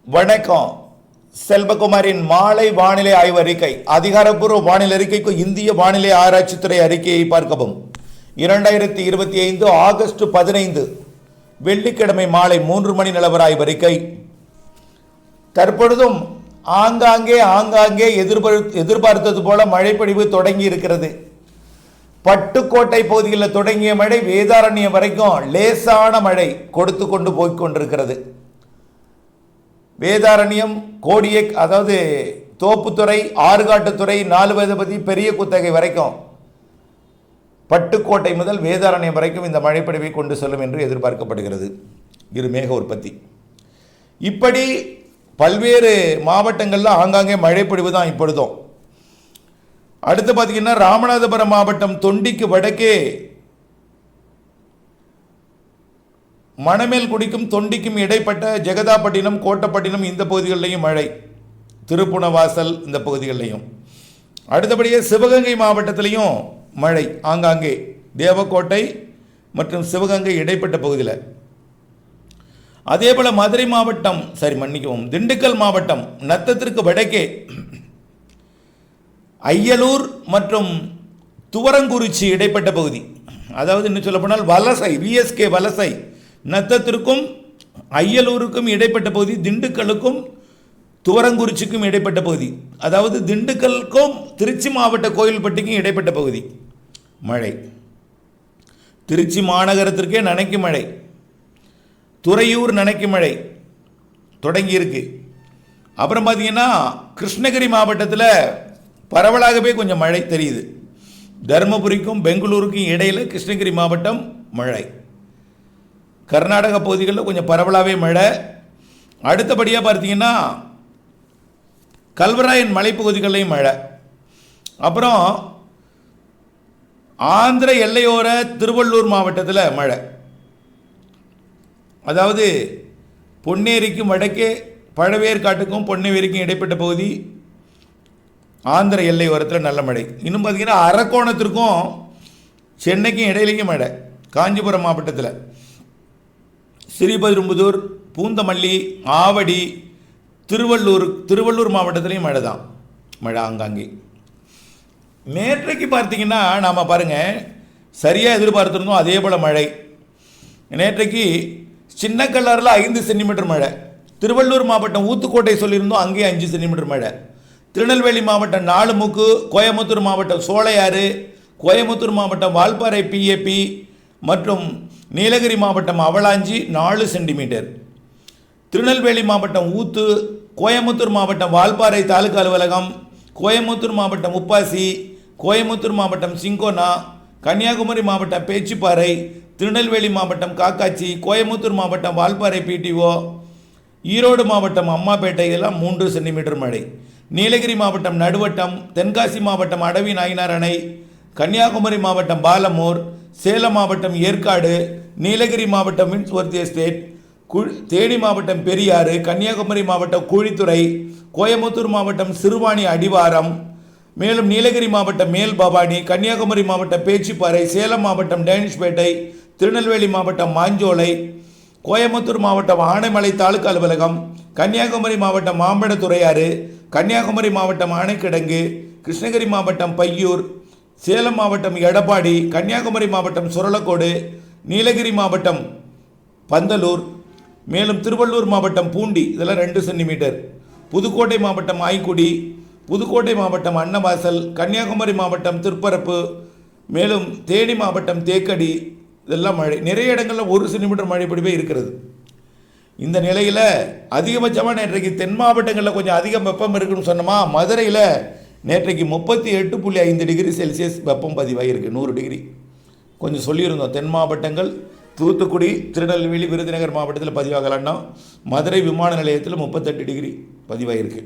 வணக்கம். செல்வகுமாரின் மாலை வானிலை ஆய்வு அறிக்கை. அதிகாரப்பூர்வ வானிலை அறிக்கைக்கு இந்திய வானிலை ஆராய்ச்சித்துறை அறிக்கையை பார்க்கவும். 2025 ஆகஸ்ட் 15 வெள்ளிக்கிழமை மாலை 3 மணி நிலவர ஆய்வு அறிக்கை. தற்பொழுதும் ஆங்காங்கே எதிர்பார்த்தது போல மழைப்பொழிவு தொடங்கி இருக்கிறது. பட்டுக்கோட்டை பகுதியில் தொடங்கிய மழை வேதாரண்யம் வரைக்கும் லேசான மழை கொடுத்து கொண்டு போய்கொண்டிருக்கிறது. வேதாரண்யம், கோடியை, அதாவது தோப்புத்துறை, ஆறுகாட்டுத்துறை, 4 வேதபதி, பெரிய குத்தகை வரைக்கும், பட்டுக்கோட்டை முதல் வேதாரண்யம் வரைக்கும் இந்த மழைப்பொழிவை கொண்டு செல்லும் என்று எதிர்பார்க்கப்படுகிறது. இது மேக உற்பத்தி. இப்படி பல்வேறு மாவட்டங்களில் ஆங்காங்கே மழைப்பொழிவு தான் இப்பொழுதும். அடுத்து பார்த்தீங்கன்னா ராமநாதபுரம் மாவட்டம் தொண்டிக்கு வடக்கே மணமேல்குடிக்கும் தொண்டிக்கும் இடைப்பட்ட ஜெகதாப்பட்டினம், கோட்டப்பட்டினம் இந்த பகுதிகளிலையும் மழை. திருப்புணவாசல் இந்த பகுதிகளிலையும். அடுத்தபடியே சிவகங்கை மாவட்டத்திலையும் மழை ஆங்காங்கே, தேவக்கோட்டை மற்றும் சிவகங்கை இடைப்பட்ட பகுதியில். அதே போல் மதுரை மாவட்டம், திண்டுக்கல் மாவட்டம் நத்தத்திற்கு வடக்கே அய்யலூர் மற்றும் துவரங்குறிச்சி இடைப்பட்ட பகுதி, அதாவது இன்னும் சொல்ல போனால் வலசை, விஎஸ்கே வலசை, நத்தத்திற்கும் அய்யலூருக்கும் இடைப்பட்ட பகுதி, திண்டுக்கலுக்கும் துவரங்குறிச்சிக்கும் இடைப்பட்ட பகுதி, அதாவது திண்டுக்கலுக்கும் திருச்சி மாவட்ட கோயில்பட்டிக்கும் இடைப்பட்ட பகுதி மழை. திருச்சி மாநகரத்திற்கே நனைக்கும் மழை. துறையூர் நனைக்கும் மழை தொடங்கியிருக்கு. அப்புறம் பார்த்தீங்கன்னா கிருஷ்ணகிரி மாவட்டத்தில் பரவலாகவே கொஞ்சம் மழை தெரியுது. தருமபுரிக்கும் பெங்களூருக்கும் இடையில் கிருஷ்ணகிரி மாவட்டம் மழை. கர்நாடக பகுதிகளில் கொஞ்சம் பரவலாகவே மழை. அடுத்தபடியாக பார்த்தீங்கன்னா கல்வராயன் மலைப்பகுதிகளையும் மழை. அப்புறம் ஆந்திர எல்லையோர திருவள்ளூர் மாவட்டத்தில் மழை, அதாவது பொன்னேரிக்கும் வடக்கே பழவேற்காட்டுக்கும் பொன்னேரிக்கும் இடைப்பட்ட பகுதி ஆந்திர எல்லையோரத்தில் நல்ல மழை. இன்னும் பார்த்தீங்கன்னா அரக்கோணத்திற்கும் சென்னைக்கும் இடையிலேயும் மழை. காஞ்சிபுரம் மாவட்டத்தில் ஸ்ரீபெரும்புதூர், பூந்தமல்லி, ஆவடி, திருவள்ளூர் மாவட்டத்திலையும் மழை தான். மழை ஆங்காங்கே. நேற்றைக்கு பார்த்தீங்கன்னா நாம் பாருங்கள், சரியாக எதிர்பார்த்துருந்தோம் அதே போல் மழை. நேற்றைக்கு சின்னக்கல்லாறில் 5 சென்டிமீட்டர் மழை. திருவள்ளூர் மாவட்டம் ஊத்துக்கோட்டை சொல்லியிருந்தோம், அங்கேயே 5 சென்டிமீட்டர் மழை. திருநெல்வேலி மாவட்டம் நாலுமுக்கு, கோயம்புத்தூர் மாவட்டம் சோலையாறு, கோயம்புத்தூர் மாவட்டம் வால்பாறை பிஏபி மற்றும் நீலகிரி மாவட்டம் அவலாஞ்சி 4 சென்டிமீட்டர். திருநெல்வேலி மாவட்டம் ஊத்து, கோயம்புத்தூர் மாவட்டம் வால்பாறை தாலுகா அலுவலகம், கோயம்புத்தூர் மாவட்டம் உப்பாசி, கோயம்புத்தூர் மாவட்டம் சிங்கோனா, கன்னியாகுமரி மாவட்டம் பேச்சிப்பாறை, திருநெல்வேலி மாவட்டம் காக்காச்சி, கோயம்புத்தூர் மாவட்டம் வால்பாறை பிடிஓ, ஈரோடு மாவட்டம் அம்மாப்பேட்டை இதெல்லாம் 3 சென்டிமீட்டர் மழை. நீலகிரி மாவட்டம் நடுவட்டம், தென்காசி மாவட்டம் அடவி நாயனார் அணை, கன்னியாகுமரி மாவட்டம் பாலமூர், சேலம் மாவட்டம் ஏற்காடு, நீலகிரி மாவட்டம் வின்ஸ்வர்த் எஸ்டேட், தேனி மாவட்டம் பெரியாறு, கன்னியாகுமரி மாவட்டம் குழித்துறை, கோயம்புத்தூர் மாவட்டம் சிறுவாணி அடிவாரம், மேலும் நீலகிரி மாவட்டம் மேல் பவானி, கன்னியாகுமரி மாவட்டம் பேச்சிப்பாறை, சேலம் மாவட்டம் டேனிஷ்பேட்டை, திருநெல்வேலி மாவட்டம் மாஞ்சோலை, கோயம்புத்தூர் மாவட்டம் ஆனைமலை தாலுகா அலுவலகம், கன்னியாகுமரி மாவட்டம் மாம்பழத்துறையாறு, கன்னியாகுமரி மாவட்டம் ஆனைக்கிடங்கு, கிருஷ்ணகிரி மாவட்டம் பையூர், சேலம் மாவட்டம் எடப்பாடி, கன்னியாகுமரி மாவட்டம் சுரலக்கோடு, நீலகிரி மாவட்டம் பந்தலூர், மேலும் திருவள்ளூர் மாவட்டம் பூண்டி இதெல்லாம் 2 சென்டிமீட்டர். புதுக்கோட்டை மாவட்டம் ஆய்க்குடி, புதுக்கோட்டை மாவட்டம் அன்னவாசல், கன்னியாகுமரி மாவட்டம் திருப்பரப்பு, மேலும் தேனி மாவட்டம் தேக்கடி இதெல்லாம் மழை. நிறைய இடங்களில் 1 சென்டிமீட்டர் மழை பொழிவே இருக்கிறது. இந்த நிலையில் அதிகபட்சமாக நேற்றைக்கு தென் மாவட்டங்களில் கொஞ்சம் அதிக வெப்பம் இருக்குன்னு சொன்னோமா. மதுரையில் நேற்றைக்கு 38.5 டிகிரி செல்சியஸ் வெப்பம் பதிவாகிருக்கு. 100 டிகிரி கொஞ்சம் சொல்லியிருந்தோம். தென் மாவட்டங்கள் தூத்துக்குடி, திருநெல்வேலி, விருதுநகர் மாவட்டத்தில் பதிவாகலான்னா மதுரை விமான நிலையத்தில் 38 டிகிரி பதிவாகிருக்கு.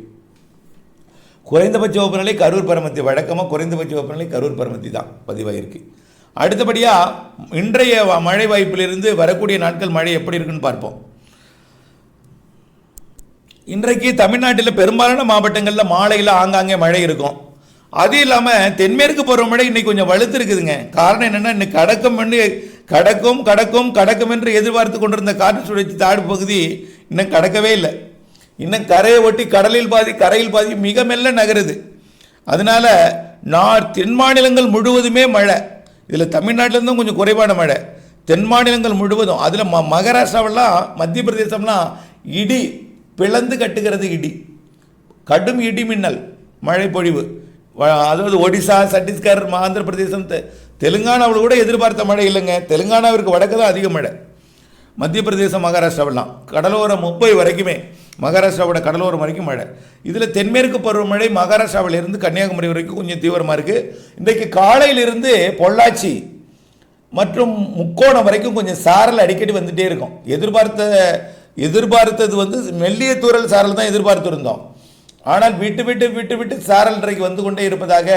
குறைந்தபட்ச வெப்பநிலை கரூர் பரமத்தி, வழக்கமாக குறைந்தபட்ச வெப்பநிலை கரூர் பரமத்தி தான் பதிவாகிருக்கு. அடுத்தபடியாக இன்றைய மழை வாய்ப்பிலிருந்து வரக்கூடிய நாட்கள் மழை எப்படி இருக்குன்னு பார்ப்போம். இன்றைக்கு தமிழ்நாட்டில் பெரும்பாலான மாவட்டங்களில் மாலையில் ஆங்காங்கே மழை இருக்கும். அது இல்லாமல் தென்மேற்கு பருவமழை இன்னைக்கு கொஞ்சம் வலுத்து இருக்குதுங்க. காரணம் என்னென்னா, இன்னைக்கு கடக்கும் என்று எதிர்பார்த்து கொண்டிருந்த காற்று சுழற்சி தாழ்வு பகுதி இன்னும் கடக்கவே இல்லை. இன்னும் கரையை ஒட்டி கடலில் பாதி கரையில் பாதி மிக மெல்ல நகருது. அதனால் தென் மாநிலங்கள் முழுவதுமே மழை. இதில் தமிழ்நாட்டிலேருந்தும் கொஞ்சம் குறைவான மழை. தென் மாநிலங்கள் முழுவதும், அதில் மகாராஷ்டிராவெல்லாம் மத்திய பிரதேசம்லாம் இடி பிளந்து கட்டுகிறது. இடி, கடும் இடி மின்னல் மழை பொழிவு. அதாவது ஒடிசா, சத்தீஸ்கர், ஆந்திர பிரதேசம், தெலுங்கானாவில் கூட எதிர்பார்த்த மழை இல்லைங்க. தெலுங்கானாவிற்கு வடக்கு தான் அதிக மழை. மத்திய பிரதேசம், மகாராஷ்டிராவெல்லாம் கடலோரம் மும்பை வரைக்குமே, மகாராஷ்டிராவோட கடலோரம் வரைக்கும் மழை. இதில் தென்மேற்கு பருவமழை மகாராஷ்டிராவிலிருந்து கன்னியாகுமரி வரைக்கும் கொஞ்சம் தீவிரமாக இருக்குது. இன்றைக்கு காலையிலிருந்து பொள்ளாச்சி மற்றும் முக்கோணம் வரைக்கும் கொஞ்சம் சாரல் அடிக்கடி வந்துகிட்டே இருக்கும். எதிர்பார்த்தது வந்து மெல்லிய தூரல் சாரல் தான் எதிர்பார்த்துருந்தோம். ஆனால் விட்டு விட்டு விட்டு விட்டு சாரல் இன்றைக்கு வந்து கொண்டே இருப்பதாக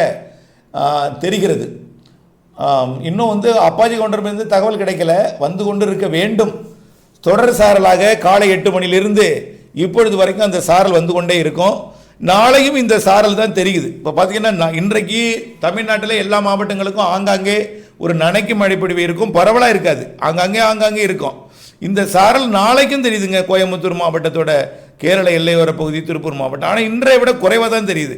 தெரிகிறது. இன்னும் வந்து அப்பாச்சி கவுண்டர்லேருந்து தகவல் கிடைக்கல, வந்து கொண்டு இருக்க வேண்டும். தொடர் சாரலாக காலை 8 மணிலிருந்து இப்பொழுது வரைக்கும் அந்த சாரல் வந்து கொண்டே இருக்கும். நாளையும் இந்த சாரல் தான் தெரியுது. இப்போ பார்த்தீங்கன்னா இன்றைக்கு தமிழ்நாட்டில் எல்லா மாவட்டங்களுக்கும் ஆங்காங்கே ஒரு நனைக்கும் மழைப்பொழிவு இருக்கும், பரவலாக இருக்காது, ஆங்காங்கே இருக்கும். இந்த சாரல் நாளைக்கும் தெரியுதுங்க. கோயம்புத்தூர் மாவட்டத்தோட கேரள எல்லையோர பகுதி, திருப்பூர் மாவட்டம். ஆனால் இன்றைய விட குறைவாக தான் தெரியுது.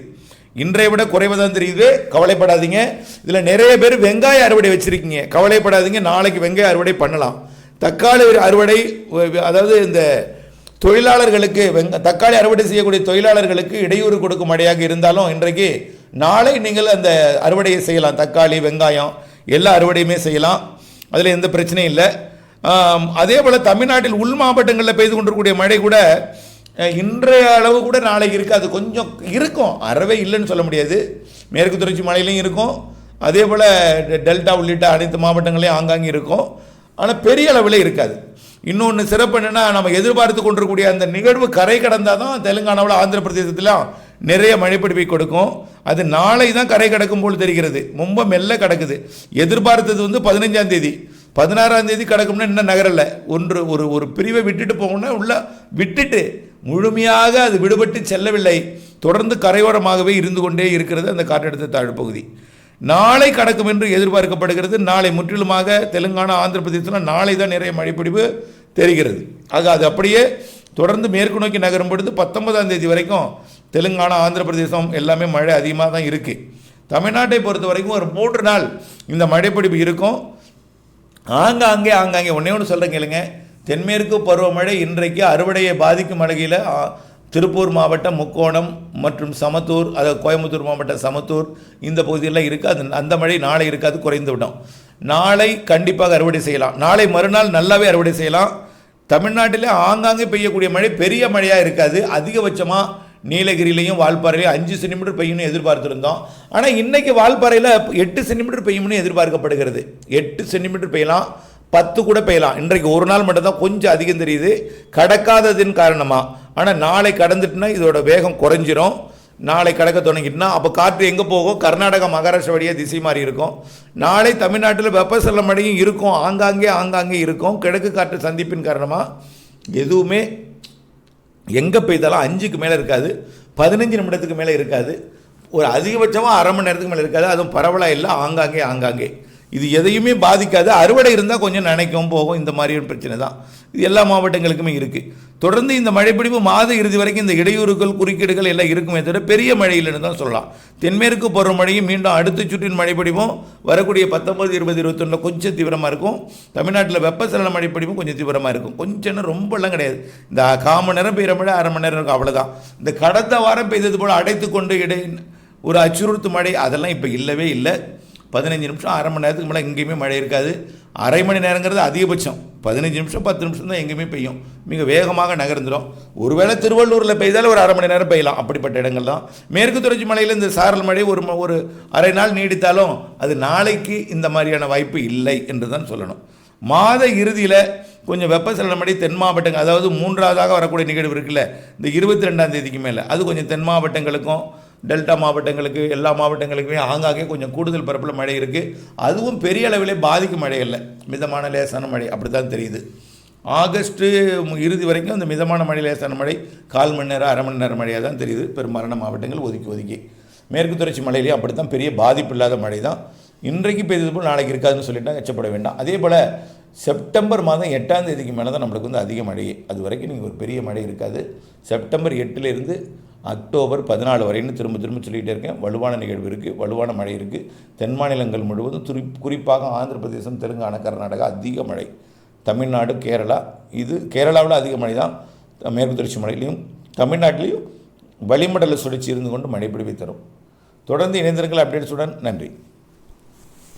கவலைப்படாதீங்க. இதில் நிறைய பேர் வெங்காய அறுவடை வச்சுருக்கீங்க, கவலைப்படாதீங்க. நாளைக்கு வெங்காய அறுவடை பண்ணலாம். தக்காளி அறுவடை, அதாவது இந்த தொழிலாளர்களுக்கு தக்காளி அறுவடை செய்யக்கூடிய தொழிலாளர்களுக்கு இடையூறு கொடுக்கும் மழையாக இருந்தாலும் இன்றைக்கு நாளை நீங்கள் அந்த அறுவடையை செய்யலாம். தக்காளி, வெங்காயம் எல்லா அறுவடையுமே செய்யலாம், அதில் எந்த பிரச்சனையும் இல்லை. அதே போல் தமிழ்நாட்டில் உள் மாவட்டங்களில் பெய்து கொண்டிருக்கக்கூடிய மழை கூட இன்றைய அளவு கூட நாளைக்கு இருக்காது. கொஞ்சம் இருக்கும், அறவே இல்லைன்னு சொல்ல முடியாது. மேற்கு தொடர்ச்சி மலையிலையும் இருக்கும், அதே போல் டெல்டா உள்ளிட்ட அனைத்து மாவட்டங்களையும் ஆங்காங்கே இருக்கும். ஆனால் பெரிய அளவில் இருக்காது. இன்னொன்று சிறப்பு என்னென்னா, நம்ம எதிர்பார்த்து கொண்டிருக்கக்கூடிய அந்த நிகழ்வு கரை கடந்தால் தான் தெலுங்கானாவில், ஆந்திர பிரதேசத்திலாம் நிறைய மழைப்பிடிப்பை கொடுக்கும். அது நாளை தான் கரை கடக்கும் போல் தெரிகிறது. ரொம்ப மெல்ல கிடக்குது. எதிர்பார்த்தது வந்து 15ஆம் தேதி, 16ஆம் தேதி கிடக்கும்னா இன்னும் நகரலை. ஒரு பிரிவை விட்டுட்டு போகணும்னா உள்ள விட்டுட்டு முழுமையாக அது விடுபட்டு செல்லவில்லை. தொடர்ந்து கரையோரமாகவே இருந்து கொண்டே இருக்கிறது அந்த காற்றழுத்த தாழ்வு பகுதி. நாளை கடக்கும் என்று எதிர்பார்க்கப்படுகிறது. நாளை முற்றிலுமாக தெலுங்கானா, ஆந்திர பிரதேசத்தில் நாளை தான் நிறைய மழைப்பிடிப்பு தெரிகிறது. ஆக அது அப்படியே தொடர்ந்து மேற்கு நோக்கி நகரும் பொழுது 19ஆம் தேதி வரைக்கும் தெலுங்கானா, ஆந்திர பிரதேசம் எல்லாமே மழை அதிகமாக தான் இருக்குது. தமிழ்நாட்டை பொறுத்த வரைக்கும் ஒரு 3 நாள் இந்த மழைப்பிடிப்பு இருக்கும். ஆங்காங்கே ஒன்றே ஒன்று சொல்கிறேன் கேளுங்க. தென்மேற்கு பருவமழை இன்றைக்கு அறுவடையை பாதிக்கும் வகையில் திருப்பூர் மாவட்டம், முக்கோணம் மற்றும் சமத்தூர், அதாவது கோயம்புத்தூர் மாவட்டம் சமத்தூர் இந்த பகுதியெல்லாம் இருக்குது. அந்த மழை நாளை இருக்காது, குறைந்து விடும். நாளை கண்டிப்பாக அறுவடை செய்யலாம். நாளை மறுநாள் நல்லாவே அறுவடை செய்யலாம். தமிழ்நாட்டிலே ஆங்காங்கே பெய்யக்கூடிய மழை பெரிய மழையாக இருக்காது. அதிகபட்சமாக நீலகிரியிலையும் வால்பாறையிலையும் 5 சென்டிமீட்டர் பெய்யும்னு எதிர்பார்த்துருந்தோம். ஆனால் இன்றைக்கி வால்பாறையில் 8 சென்டிமீட்டர் பெய்யும்னு எதிர்பார்க்கப்படுகிறது. 8 சென்டிமீட்டர் பெய்யலாம், 10 கூட பெய்யலாம். இன்றைக்கு ஒரு நாள் மட்டும்தான் கொஞ்சம் அதிகம் தெரியுது, கடக்காததின் காரணமாக. ஆனால் நாளை கடந்துட்டுனா இதோட வேகம் குறைஞ்சிரும். நாளை கடக்க தொடங்கிட்டுனா அப்போ காற்று எங்கே போகும்? கர்நாடகா, மகாராஷ்டிரா வழியாக திசை மாறி இருக்கும். நாளை தமிழ்நாட்டில் வெப்பசலன மழையும் இருக்கும், ஆங்காங்கே இருக்கும். கிழக்கு காற்று சந்திப்பின் காரணமாக எதுவுமே எங்கே பெய்தாலும் 5க்கு மேலே இருக்காது, 15 நிமிடத்துக்கு மேலே இருக்காது, ஒரு அதிகபட்சமாக அரை மணி நேரத்துக்கு மேலே இருக்காது. அதுவும் பரவலாக இல்லை, ஆங்காங்கே. இது எதையுமே பாதிக்காது. அறுவடை இருந்தால் கொஞ்சம் நினைக்கும் போகும், இந்த மாதிரியான பிரச்சனை தான் இது எல்லா மாவட்டங்களுக்குமே இருக்குது. தொடர்ந்து இந்த மழைப்பிடிப்பு மாத இறுதி வரைக்கும் இந்த இடையூறுகள், குறுக்கீடுகள் எல்லாம் இருக்குமே தவிர பெரிய மழை இல்லைன்னு தான் சொல்லலாம். தென்மேற்கு பருவமழையும் மீண்டும் அடுத்த சுற்றின் மழைப்பிடிப்பும் வரக்கூடிய 19, 20, 21 கொஞ்சம் தீவிரமாக இருக்கும். தமிழ்நாட்டில் வெப்பசலன மழைப்பிடிப்பும் கொஞ்சம் தீவிரமாக இருக்கும். கொஞ்சம் ரொம்பலாம் கிடையாது. இந்த 1/4 மணி நேரம் பெய்கிற மழை, அரை மணி நேரம் இருக்கும், அவ்வளோதான். இந்த கடந்த வாரம் பெய்தது போல் அடைத்து கொண்டு ஒரு அச்சுறுத்து மழை அதெல்லாம் இப்போ இல்லவே இல்லை. 15 நிமிஷம், அரை மணி நேரத்துக்கு மேலே எங்கேயுமே மழை இருக்காது. அரை மணி நேரங்கிறது அதிகபட்சம். 15 நிமிஷம், 10 நிமிஷம் தான் எங்கேயுமே பெய்யும். மிக வேகமாக நகர்ந்துடும். ஒருவேளை திருவள்ளூரில் பெய்தாலும் ஒரு அரை மணி நேரம் பெய்யலாம், அப்படிப்பட்ட இடங்கள் தான். மேற்கு தொடர்ச்சி மலையில் இந்த சாரல் மழை ஒரு அரை நாள் நீடித்தாலும் அது நாளைக்கு இந்த மாதிரியான வாய்ப்பு இல்லை என்று தான் சொல்லணும். மாத இறுதியில் கொஞ்சம் வெப்பசலன மழை தென் மாவட்டங்கள், அதாவது 3ஆவதாக வரக்கூடிய நிகழ்வு இருக்குல்ல, இந்த 22ஆம் தேதிக்கு மேலே அது கொஞ்சம் தென் மாவட்டங்களுக்கும் டெல்டா மாவட்டங்களுக்கு, எல்லா மாவட்டங்களுக்குமே ஆங்காங்கே கொஞ்சம் கூடுதல் பரப்பில் மழை இருக்குது. அதுவும் பெரிய அளவிலே பாதிக்கும் மழை இல்லை, மிதமான லேசான மழை அப்படி தான் தெரியுது. ஆகஸ்ட்டு இறுதி வரைக்கும் அந்த மிதமான மழை, லேசான மழை 1/4 மணி நேரம், அரை மணி நேரம் மழையாக தான் தெரியுது. பெரும்பாலான மாவட்டங்கள் ஒதுக்கி மேற்கு தொடர்ச்சி மழையிலேயே அப்படி தான், பெரிய பாதிப்பு இல்லாத மழை தான். இன்றைக்கு பெய்தது போல் நாளைக்கு இருக்காதுன்னு சொல்லிட்டால் எச்சப்பட வேண்டாம். அதே போல் செப்டம்பர் மாதம் 8ஆம் தேதிக்கு மேலே தான் நம்மளுக்கு வந்து அதிக மழையே. அது வரைக்கும் நீங்கள் ஒரு பெரிய மழை இருக்காது. செப்டம்பர் 8லேருந்து அக்டோபர் 14 வரைன்னு திரும்ப திரும்ப சொல்லிகிட்டே இருக்கேன். வலுவான நிகழ்வு இருக்குது, வலுவான மழை இருக்குது. தென் மாநிலங்கள் முழுவதும் குறிப்பாக ஆந்திர பிரதேசம், தெலுங்கானா, கர்நாடகா அதிக மழை. தமிழ்நாடு, கேரளா, இது கேரளாவில் அதிக மழை தான். மேற்கு தொடர்ச்சி மலையிலையும் தமிழ்நாட்டிலையும் வளிமண்டல சுழற்சி இருந்து கொண்டு மழை பொழிவை தரும். தொடர்ந்து இணைந்திருங்கள் அப்டேட்ஸுடன். நன்றி.